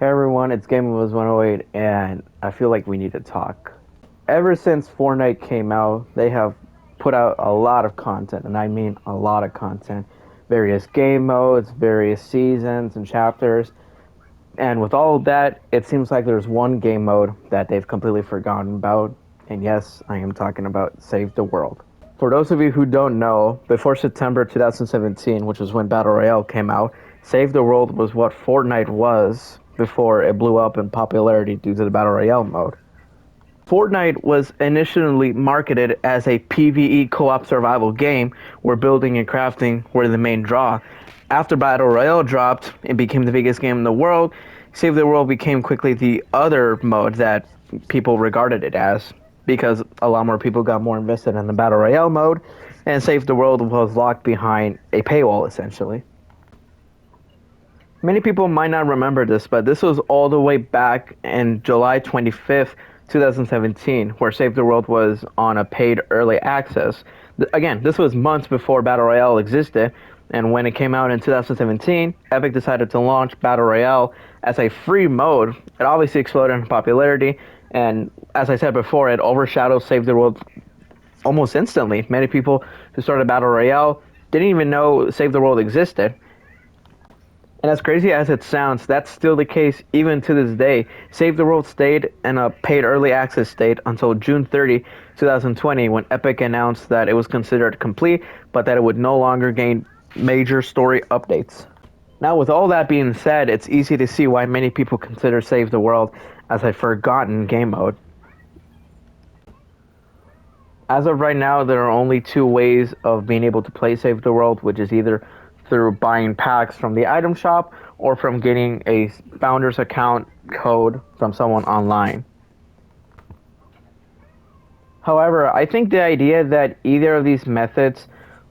Hey everyone, it's GameWills108, and I feel like we need to talk. Ever since Fortnite came out, they have put out a lot of content, and I mean a lot of content. Various game modes, various seasons and chapters, and with all of that, it seems like there's one game mode that they've completely forgotten about, and yes, I am talking about Save the World. For those of you who don't know, before September 2017, which was when Battle Royale came out, Save the World was what Fortnite was before it blew up in popularity due to the Battle Royale mode. Fortnite was initially marketed as a PvE co-op survival game where building and crafting were the main draw. After Battle Royale dropped and became the biggest game in the world, Save the World became quickly the other mode that people regarded it as, because a lot more people got more invested in the Battle Royale mode, and Save the World was locked behind a paywall essentially. Many people might not remember this, but this was all the way back in July 25th, 2017, where Save the World was on a paid early access. Again, this was months before Battle Royale existed, and when it came out in 2017, Epic decided to launch Battle Royale as a free mode. It obviously exploded in popularity, and as I said before, it overshadowed Save the World almost instantly. Many people who started Battle Royale didn't even know Save the World existed. And as crazy as it sounds, that's still the case even to this day. Save the World stayed in a paid early access state until June 30, 2020, when Epic announced that it was considered complete, but that it would no longer gain major story updates. Now, with all that being said, it's easy to see why many people consider Save the World as a forgotten game mode. As of right now, there are only two ways of being able to play Save the World, which is either through buying packs from the item shop or from getting a founder's account code from someone online. However, I think the idea that either of these methods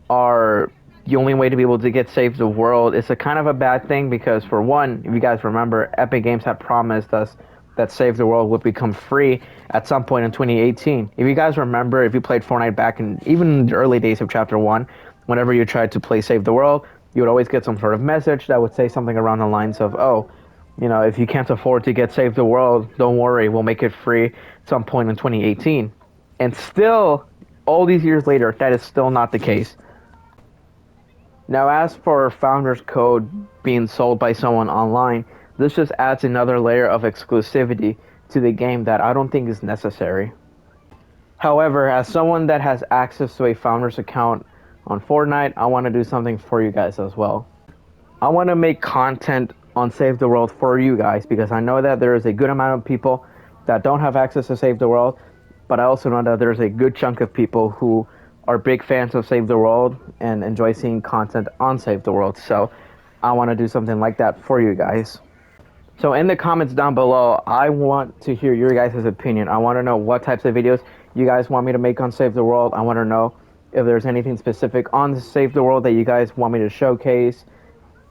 are the only way to be able to get Save the World is a kind of a bad thing, because for one, if you guys remember, Epic Games had promised us that Save the World would become free at some point in 2018. If you guys remember, if you played Fortnite back in even the early days of Chapter 1, whenever you tried to play Save the World, you would always get some sort of message that would say something around the lines of, oh, if you can't afford to get Save the World, don't worry, we'll make it free at some point in 2018. And still, all these years later, that is still not the case. Now, as for Founder's Code being sold by someone online, this just adds another layer of exclusivity to the game that I don't think is necessary. However, as someone that has access to a Founder's account on Fortnite, I want to do something for you guys as well. I want to make content on Save the World for you guys, because I know that there is a good amount of people that don't have access to Save the World, but I also know that there's a good chunk of people who are big fans of Save the World and enjoy seeing content on Save the World. So I want to do something like that for you guys. So in the comments down below, I want to hear your guys' opinion. I want to know what types of videos you guys want me to make on Save the World. I want to know if there's anything specific on Save the World that you guys want me to showcase.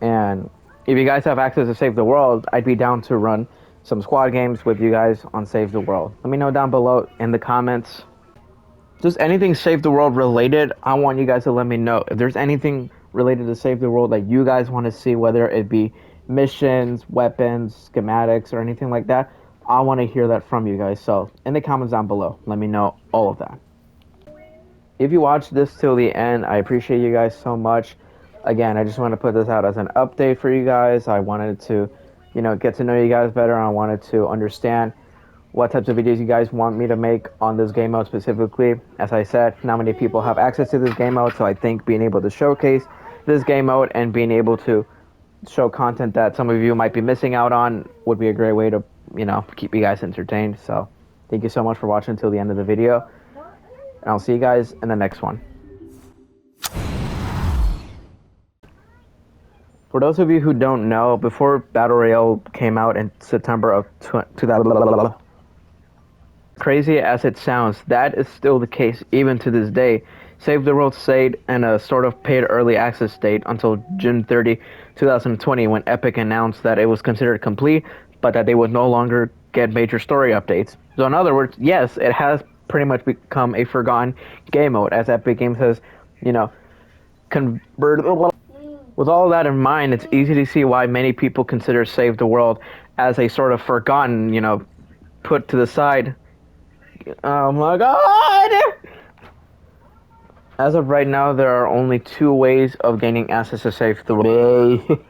And if you guys have access to Save the World, I'd be down to run some squad games with you guys on Save the World. Let me know down below in the comments. Just anything Save the World related, I want you guys to let me know. If there's anything related to Save the World that you guys want to see, whether it be missions, weapons, schematics, or anything like that, I want to hear that from you guys. So in the comments down below, let me know all of that. If you watched this till the end, I appreciate you guys so much. Again, I just want to put this out as an update for you guys. I wanted to, get to know you guys better. I wanted to understand what types of videos you guys want me to make on this game mode specifically. As I said, not many people have access to this game mode, so I think being able to showcase this game mode and being able to show content that some of you might be missing out on would be a great way to, keep you guys entertained. So thank you so much for watching until the end of the video, and I'll see you guys in the next one. For those of you who don't know, before Battle Royale came out in September of 2000, crazy as it sounds, that is still the case even to this day. Save the World stayed in a sort of paid early access state until June 30, 2020, when Epic announced that it was considered complete, but that they would no longer get major story updates. So in other words, yes, it has pretty much become a forgotten game mode, as Epic Games has, converted with all that in mind, it's easy to see why many people consider Save the World as a sort of forgotten, put to the side. Oh my god! As of right now, there are only two ways of gaining access to Save the World.